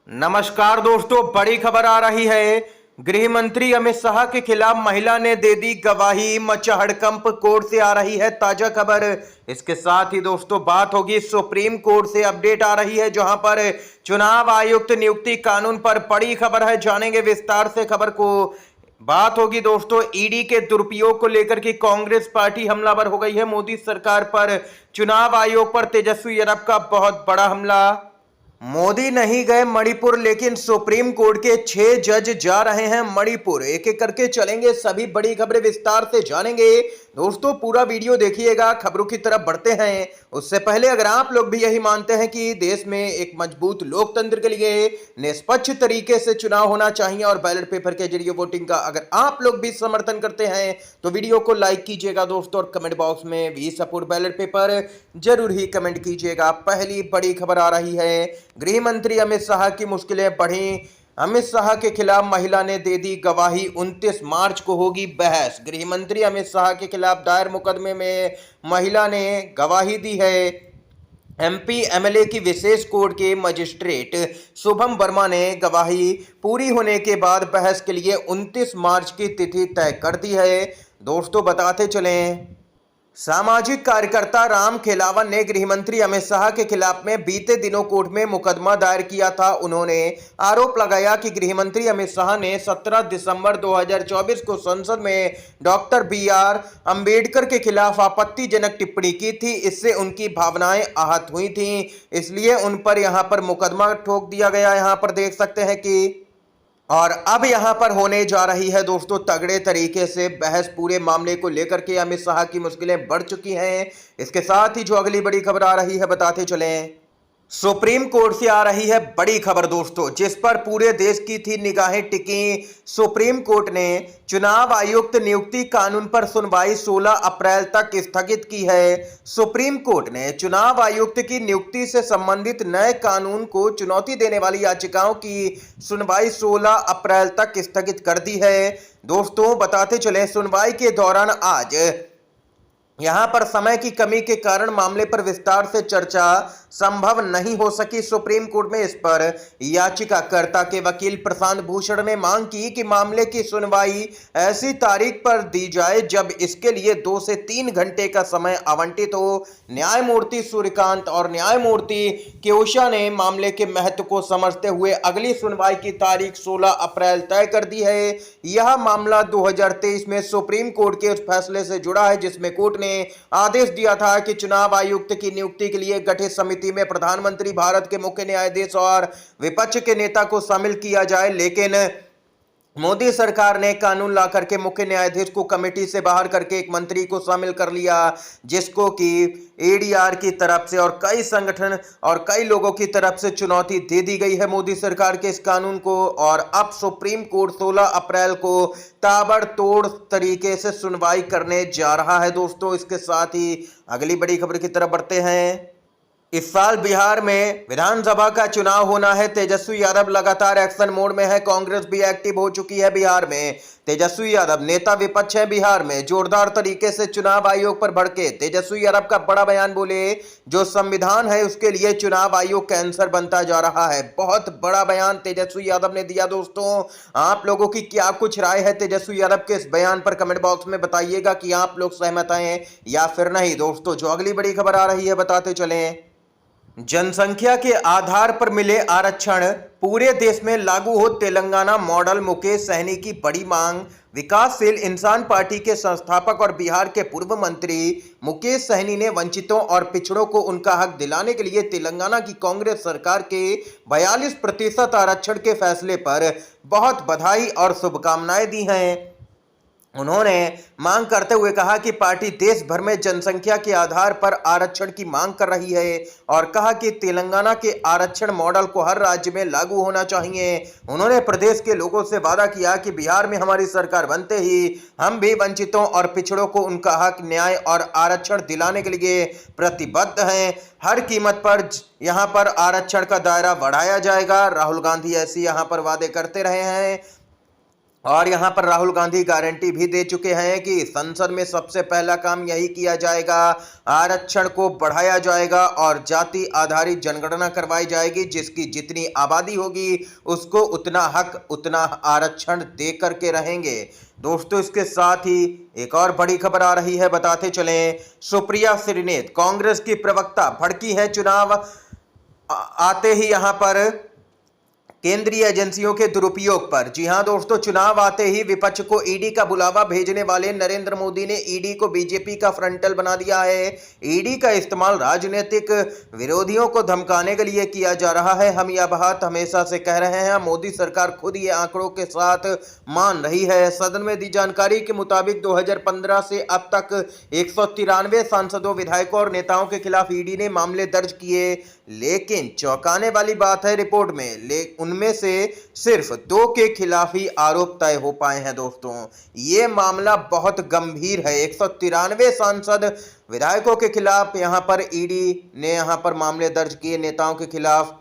नमस्कार दोस्तों, बड़ी खबर आ रही है। गृह मंत्री अमित शाह के खिलाफ महिला ने दे दी गवाही, मचा हड़कंप। कोर्ट से आ रही है ताजा खबर। इसके साथ ही दोस्तों बात होगी सुप्रीम कोर्ट से अपडेट आ रही है, जहां पर चुनाव आयुक्त नियुक्ति कानून पर बड़ी खबर है। जानेंगे विस्तार से खबर को। बात होगी दोस्तों ईडी के दुरुपयोग को लेकर कि कांग्रेस पार्टी हमलावर हो गई है मोदी सरकार पर। चुनाव आयोग पर तेजस्वी यादव का बहुत बड़ा हमला। मोदी नहीं गए मणिपुर, लेकिन सुप्रीम कोर्ट के 6 जज जा रहे हैं मणिपुर। एक एक करके चलेंगे, सभी बड़ी खबरें विस्तार से जानेंगे। दोस्तों पूरा वीडियो देखिएगा। खबरों की तरफ बढ़ते हैं उससे पहले अगर आप लोग भी यही मानते हैं कि देश में एक मजबूत लोकतंत्र के लिए निष्पक्ष तरीके से चुनाव होना चाहिए और बैलेट पेपर के जरिए वोटिंग का अगर आप लोग भी समर्थन करते हैं तो वीडियो को लाइक कीजिएगा दोस्तों, और कमेंट बॉक्स में वी सपोर्ट बैलेट पेपर जरूर ही कमेंट कीजिएगा। पहली बड़ी खबर आ रही है, गृह मंत्री अमित शाह की मुश्किलें बढ़ी। अमित शाह के खिलाफ महिला ने दे दी गवाही, 29 मार्च को होगी बहस। गृह मंत्री अमित शाह के खिलाफ दायर मुकदमे में महिला ने गवाही दी है। एमपी एमएलए की विशेष कोर्ट के मजिस्ट्रेट शुभम वर्मा ने गवाही पूरी होने के बाद बहस के लिए 29 मार्च की तिथि तय कर दी है। दोस्तों बताते चलें, सामाजिक कार्यकर्ता राम खेलावन ने गृहमंत्री अमित शाह के खिलाफ में बीते दिनों कोर्ट में मुकदमा दायर किया था। उन्होंने आरोप लगाया कि गृहमंत्री अमित शाह ने 17 दिसंबर 2024 को संसद में डॉक्टर BR अंबेडकर के खिलाफ आपत्तिजनक टिप्पणी की थी। इससे उनकी भावनाएं आहत हुई थीं, इसलिए उन पर यहां पर मुकदमा ठोक दिया गया। यहां पर देख सकते हैं कि और अब यहां पर होने जा रही है दोस्तों तगड़े तरीके से बहस। पूरे मामले को लेकर के अमित शाह की मुश्किलें बढ़ चुकी हैं। इसके साथ ही जो अगली बड़ी खबर आ रही है बताते चलें, सुप्रीम कोर्ट से आ रही है बड़ी खबर दोस्तों, जिस पर पूरे देश की थी निगाहें टिकी। सुप्रीम कोर्ट ने चुनाव आयुक्त नियुक्ति कानून पर सुनवाई 16 अप्रैल तक स्थगित की है। सुप्रीम कोर्ट ने चुनाव आयुक्त की नियुक्ति से संबंधित नए कानून को चुनौती देने वाली याचिकाओं की सुनवाई 16 अप्रैल तक स्थगित कर दी है। दोस्तों बताते चले, सुनवाई के दौरान आज यहां पर समय की कमी के कारण मामले पर विस्तार से चर्चा संभव नहीं हो सकी। सुप्रीम कोर्ट में इस पर याचिकाकर्ता के वकील प्रशांत भूषण ने मांग की कि मामले की सुनवाई ऐसी तारीख पर दी जाए जब इसके लिए 2 से 3 घंटे का समय आवंटित हो। न्यायमूर्ति सूर्यकांत और न्यायमूर्ति केओशा ने मामले के महत्व को समझते हुए अगली सुनवाई की तारीख 16 अप्रैल तय कर दी है। यह मामला 2023 में सुप्रीम कोर्ट के उस फैसले से जुड़ा है जिसमें कोर्ट ने आदेश दिया था कि चुनाव आयुक्त की नियुक्ति के लिए गठित समिति में प्रधानमंत्री, भारत के मुख्य न्यायाधीश और विपक्ष के नेता को शामिल किया जाए। लेकिन मोदी सरकार ने कानून ला करके मुख्य न्यायाधीश को कमेटी से बाहर करके एक मंत्री को शामिल कर लिया, जिसको कि ADR की तरफ से और कई संगठन और कई लोगों की तरफ से चुनौती दे दी गई है मोदी सरकार के इस कानून को। और अब सुप्रीम कोर्ट 16 अप्रैल को ताबड़तोड़ तरीके से सुनवाई करने जा रहा है दोस्तों। इसके साथ ही अगली बड़ी खबर की तरफ बढ़ते हैं। इस साल बिहार में विधानसभा का चुनाव होना है। तेजस्वी यादव लगातार एक्शन मोड में है। कांग्रेस भी एक्टिव हो चुकी है बिहार में। तेजस्वी यादव नेता विपक्ष है बिहार में, जोरदार तरीके से चुनाव आयोग पर भड़के। तेजस्वी यादव का बड़ा बयान, बोले जो संविधान है उसके लिए चुनाव आयोग कैंसर बनता जा रहा है। बहुत बड़ा बयान तेजस्वी यादव ने दिया दोस्तों। आप लोगों की क्या कुछ राय है तेजस्वी यादव के इस बयान पर, कमेंट बॉक्स में बताइएगा कि आप लोग सहमत हैं या फिर नहीं। दोस्तों जो अगली बड़ी खबर आ रही है बताते चलें, जनसंख्या के आधार पर मिले आरक्षण, पूरे देश में लागू हो तेलंगाना मॉडल। मुकेश सहनी की बड़ी मांग। विकासशील इंसान पार्टी के संस्थापक और बिहार के पूर्व मंत्री मुकेश सहनी ने वंचितों और पिछड़ों को उनका हक दिलाने के लिए तेलंगाना की कांग्रेस सरकार के 42% आरक्षण के फैसले पर बहुत बधाई और शुभकामनाएं दी हैं। उन्होंने मांग करते हुए कहा कि पार्टी देश भर में जनसंख्या के आधार पर आरक्षण की मांग कर रही है और कहा कि तेलंगाना के आरक्षण मॉडल को हर राज्य में लागू होना चाहिए। उन्होंने प्रदेश के लोगों से वादा किया कि बिहार में हमारी सरकार बनते ही हम भी वंचितों और पिछड़ों को उनका हक, न्याय और आरक्षण दिलाने के लिए प्रतिबद्ध हैं। हर कीमत पर यहां पर आरक्षण का दायरा बढ़ाया जाएगा। राहुल गांधी ऐसी यहां पर वादे करते रहे हैं और यहां पर राहुल गांधी गारंटी भी दे चुके हैं कि संसद में सबसे पहला काम यही किया जाएगा, आरक्षण को बढ़ाया जाएगा और जाति आधारित जनगणना करवाई जाएगी, जिसकी जितनी आबादी होगी उसको उतना हक, उतना आरक्षण दे करके रहेंगे। दोस्तों, इसके साथ ही एक और बड़ी खबर आ रही है, बताते चलें। सुप्रिया श्रीनेत कांग्रेस की प्रवक्ता भड़की है चुनाव आते ही यहां पर केंद्रीय एजेंसियों के दुरुपयोग पर। जी हां दोस्तों, चुनाव आते ही विपक्ष को ईडी का बुलावा भेजने वाले नरेंद्र मोदी ने ईडी को बीजेपी का फ्रंटल बना दिया है। ईडी का इस्तेमाल राजनीतिक विरोधियों को धमकाने के लिए किया जा रहा है। हम यह बात हमेशा से कह रहे हैं, मोदी सरकार खुद ये आंकड़ों के साथ मान रही है। सदन में दी जानकारी के मुताबिक 2015 से अब तक 193 सांसदों, विधायकों और नेताओं के खिलाफ ईडी ने मामले दर्ज किए, लेकिन चौंकाने वाली बात है, रिपोर्ट में उनमें से सिर्फ 2 के खिलाफ ही आरोप तय हो पाए हैं। दोस्तों, ये मामला बहुत गंभीर है। 193 सांसद, विधायकों के खिलाफ यहां पर ईडी ने यहां पर मामले दर्ज किए, नेताओं के खिलाफ,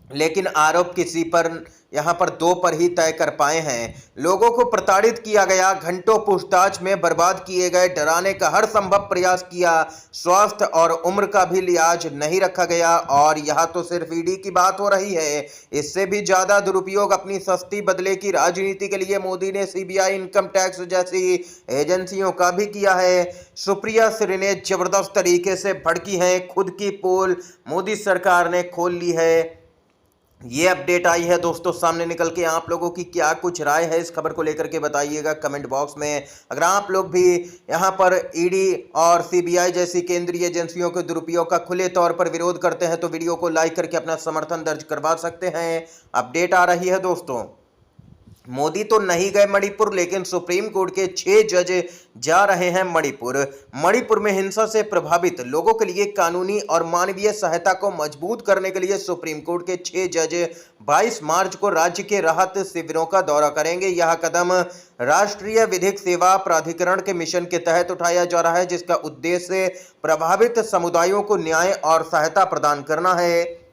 लेकिन आरोप किसी पर, यहां पर 2 पर ही तय कर पाए हैं। लोगों को प्रताड़ित किया गया, घंटों पूछताछ में बर्बाद किए गए, डराने का हर संभव प्रयास किया, स्वास्थ्य और उम्र का भी लिहाज नहीं रखा गया। और यह तो सिर्फ ईडी की बात हो रही है, इससे भी ज्यादा दुरुपयोग अपनी सस्ती बदले की राजनीति के लिए मोदी ने सीबीआई, इनकम टैक्स जैसी एजेंसियों का भी किया है। सुप्रिया श्रीनेत जबरदस्त तरीके से भड़की हैं, खुद की पोल मोदी सरकार ने खोल ली है। ये अपडेट आई है दोस्तों सामने निकल के। आप लोगों की क्या कुछ राय है इस खबर को लेकर के बताइएगा कमेंट बॉक्स में। अगर आप लोग भी यहां पर ईडी और सीबीआई जैसी केंद्रीय एजेंसियों के दुरुपयोग का खुले तौर पर विरोध करते हैं तो वीडियो को लाइक करके अपना समर्थन दर्ज करवा सकते हैं। अपडेट आ रही है दोस्तों, मोदी तो नहीं गए मणिपुर, लेकिन सुप्रीम कोर्ट के 6 जज जा रहे हैं मणिपुर। मणिपुर में हिंसा से प्रभावित लोगों के लिए कानूनी और मानवीय सहायता को मजबूत करने के लिए सुप्रीम कोर्ट के 6 जज 22 मार्च को राज्य के राहत शिविरों का दौरा करेंगे। यह कदम राष्ट्रीय विधिक सेवा प्राधिकरण के मिशन के तहत उठाया जा रहा है, जिसका उद्देश्य प्रभावित समुदायों को न्याय और सहायता प्रदान करना है।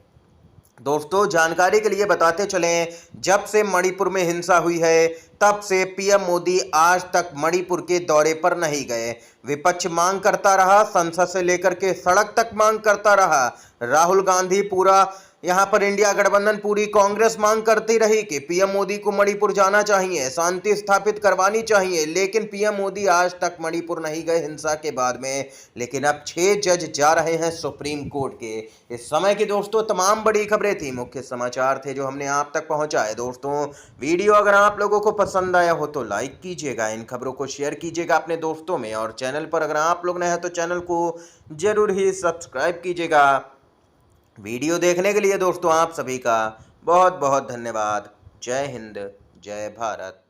दोस्तों, जानकारी के लिए बताते चलें, जब से मणिपुर में हिंसा हुई है तब से पीएम मोदी आज तक मणिपुर के दौरे पर नहीं गए। विपक्ष मांग करता रहा, संसद से लेकर के सड़क तक मांग करता रहा। राहुल गांधी, पूरा यहां पर इंडिया गठबंधन, पूरी कांग्रेस मांग करती रही कि पीएम मोदी को मणिपुर जाना चाहिए, शांति स्थापित करवानी चाहिए, लेकिन पीएम मोदी आज तक मणिपुर नहीं गए हिंसा के बाद में। लेकिन अब 6 जज जा रहे हैं सुप्रीम कोर्ट के। इस समय की दोस्तों तमाम बड़ी खबरें थी, मुख्य समाचार थे जो हमने आप तक पहुंचाए। दोस्तों, वीडियो अगर आप लोगों को पसंद आया हो तो लाइक कीजिएगा, इन खबरों को शेयर कीजिएगा अपने दोस्तों में, और चैनल पर अगर आप लोग नए हैं तो चैनल को जरूर ही सब्सक्राइब कीजिएगा। वीडियो देखने के लिए दोस्तों आप सभी का बहुत बहुत धन्यवाद। जय हिंद, जय भारत।